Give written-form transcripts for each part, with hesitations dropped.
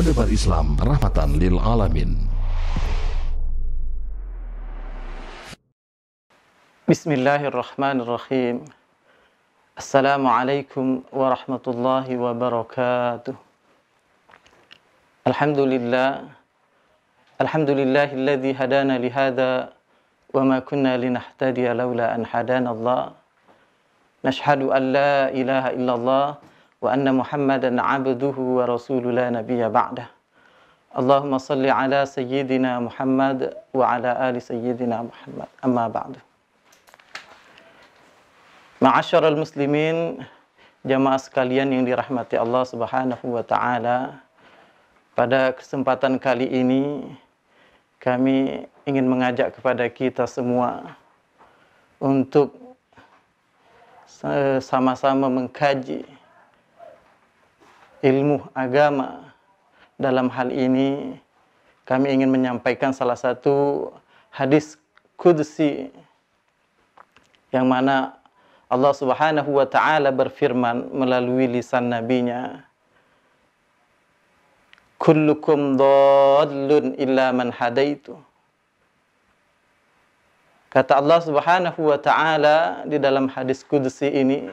menebar Islam rahmatan lil alamin. Bismillahirrahmanirrahim. Assalamualaikum warahmatullahi wabarakatuh. Alhamdulillahilladzi hadana lihada wa ma kunna linahtadiya laula an hadana Allah. Nashhadu an la ilaha illallah wa anna Muhammadan abduhu wa rasuluhu la nabiyya ba'dah. Allahumma salli ala sayyidina Muhammad wa ala ali sayyidina Muhammad. Amma ba'du. Ma'asyiral muslimin, jamaah sekalian yang dirahmati Allah Subhanahu wa taala. Pada kesempatan kali ini kami ingin mengajak kepada kita semua untuk sama-sama mengkaji ilmu agama. Dalam hal ini kami ingin menyampaikan salah satu hadis qudsi yang mana Allah Subhanahu wa taala berfirman melalui lisan nabinya, kullukum dhallun illa man hadaitu. Kata Allah Subhanahu wa taala di dalam hadis qudsi ini,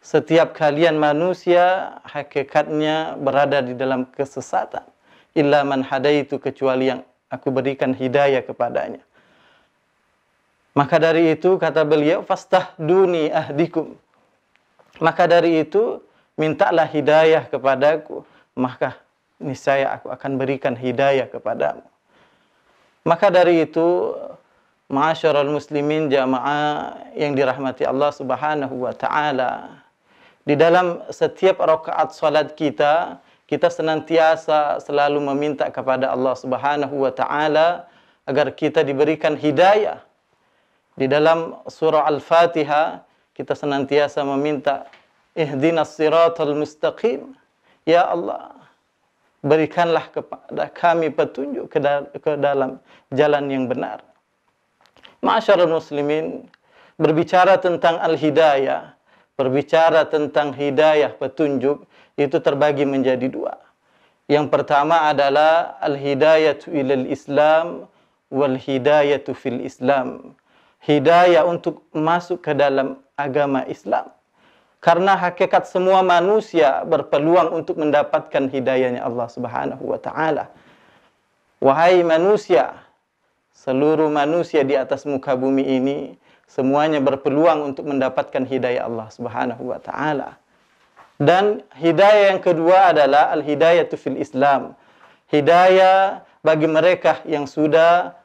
setiap kalian manusia hakikatnya berada di dalam kesesatan. Illa man hadaitu, kecuali yang aku berikan hidayah kepadanya. Maka dari itu kata beliau, fastahduni ahdikum. Maka dari itu mintalah hidayah kepadaku, maka niscaya aku akan berikan hidayah kepadamu. Maka dari itu, ma'asyiral muslimin, jamaah yang dirahmati Allah Subhanahu wa taala, di dalam setiap rakaat salat kita senantiasa selalu meminta kepada Allah Subhanahu wa taala agar kita diberikan hidayah. Di dalam surah Al-Fatihah kita senantiasa meminta ihdinas siratal mustaqim. Ya Allah, berikanlah kepada kami petunjuk ke dalam jalan yang benar. Ma'asyiral muslimin, berbicara tentang al-hidayah, berbicara tentang hidayah petunjuk, itu terbagi menjadi dua. Yang pertama adalah al-hidayatu ilal Islam wal hidayatu fil Islam. Hidayah untuk masuk ke dalam agama Islam. Karena hakikat semua manusia berpeluang untuk mendapatkan hidayahnya Allah Subhanahu wa taala. Wahai manusia, seluruh manusia di atas muka bumi ini semuanya berpeluang untuk mendapatkan hidayah Allah Subhanahu wa taala. Dan hidayah yang kedua adalah al-hidayatu fil Islam. Hidayah bagi mereka yang sudah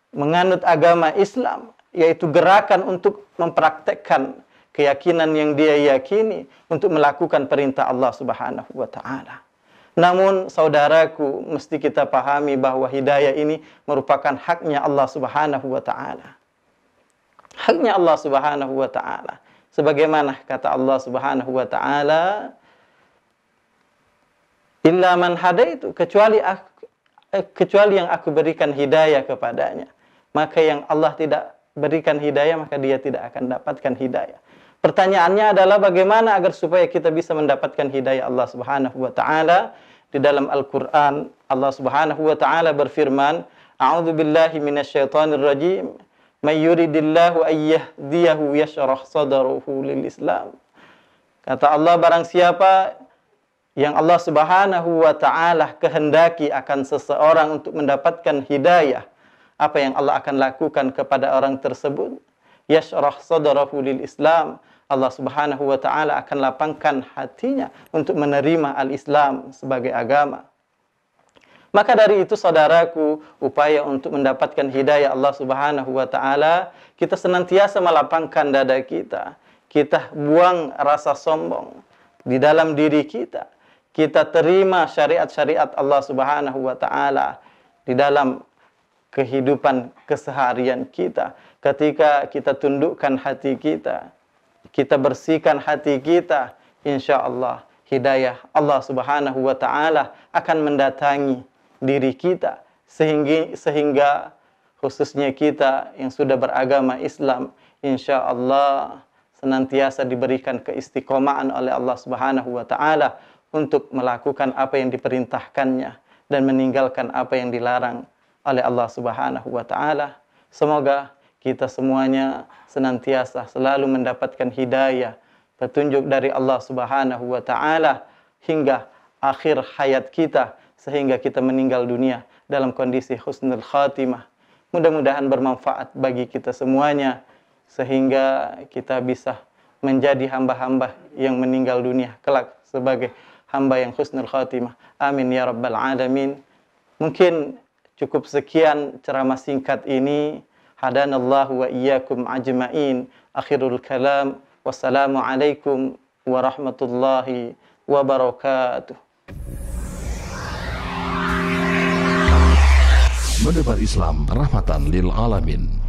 menganut agama Islam, yaitu gerakan untuk mempraktekkan keyakinan yang dia yakini untuk melakukan perintah Allah Subhanahu wa taala. Namun saudaraku, mesti kita pahami bahwa hidayah ini merupakan haknya Allah Subhanahu wa taala. Haknya Allah Subhanahu wa taala. Sebagaimana kata Allah Subhanahu wa taala, illa man hadaitu, kecuali yang aku berikan hidayah kepadanya. Maka yang Allah tidak berikan hidayah, maka dia tidak akan dapatkan hidayah. Pertanyaannya adalah bagaimana agar supaya kita bisa mendapatkan hidayah Allah Subhanahu wa taala? Di dalam Al-Qur'an Allah Subhanahu wa taala berfirman, a'udzubillahi minasyaitonir rajim. May yuridillahu ayyahdiyahu yashrah sadrahu lil Islam. Kata Allah, barang siapa yang Allah Subhanahu wa taala kehendaki akan seseorang untuk mendapatkan hidayah, apa yang Allah akan lakukan kepada orang tersebut? Yashrah sadrahu lil Islam. Allah Subhanahu wa taala akan lapangkan hatinya untuk menerima al-Islam sebagai agama. Maka dari itu saudaraku, upaya untuk mendapatkan hidayah Allah Subhanahu wa taala, kita senantiasa melapangkan dada kita. Kita buang rasa sombong di dalam diri kita. Kita terima syariat-syariat Allah Subhanahu wa taala di dalam kehidupan keseharian kita. Ketika kita tundukkan hati kita, kita bersihkan hati kita, insya Allah hidayah Allah Subhanahu wa taala akan mendatangi diri kita, sehingga khususnya kita yang sudah beragama Islam, insya Allah senantiasa diberikan keistiqomahan oleh Allah Subhanahu wa taala untuk melakukan apa yang diperintahkannya dan meninggalkan apa yang dilarang oleh Allah Subhanahu wa taala. Semoga kita semuanya senantiasa selalu mendapatkan hidayah, petunjuk dari Allah Subhanahu wa taala hingga akhir hayat kita, sehingga kita meninggal dunia dalam kondisi husnul khatimah. Mudah-mudahan bermanfaat bagi kita semuanya, sehingga kita bisa menjadi hamba-hamba yang meninggal dunia kelak sebagai hamba yang husnul khatimah. Amin ya rabbal alamin. Mungkin cukup sekian ceramah singkat ini. Hadanallahu wa iyyakum ajma'in. Akhirul kalam. Wassalamualaikum warahmatullahi wabarakatuh. Menebar Islam rahmatan lil alamin.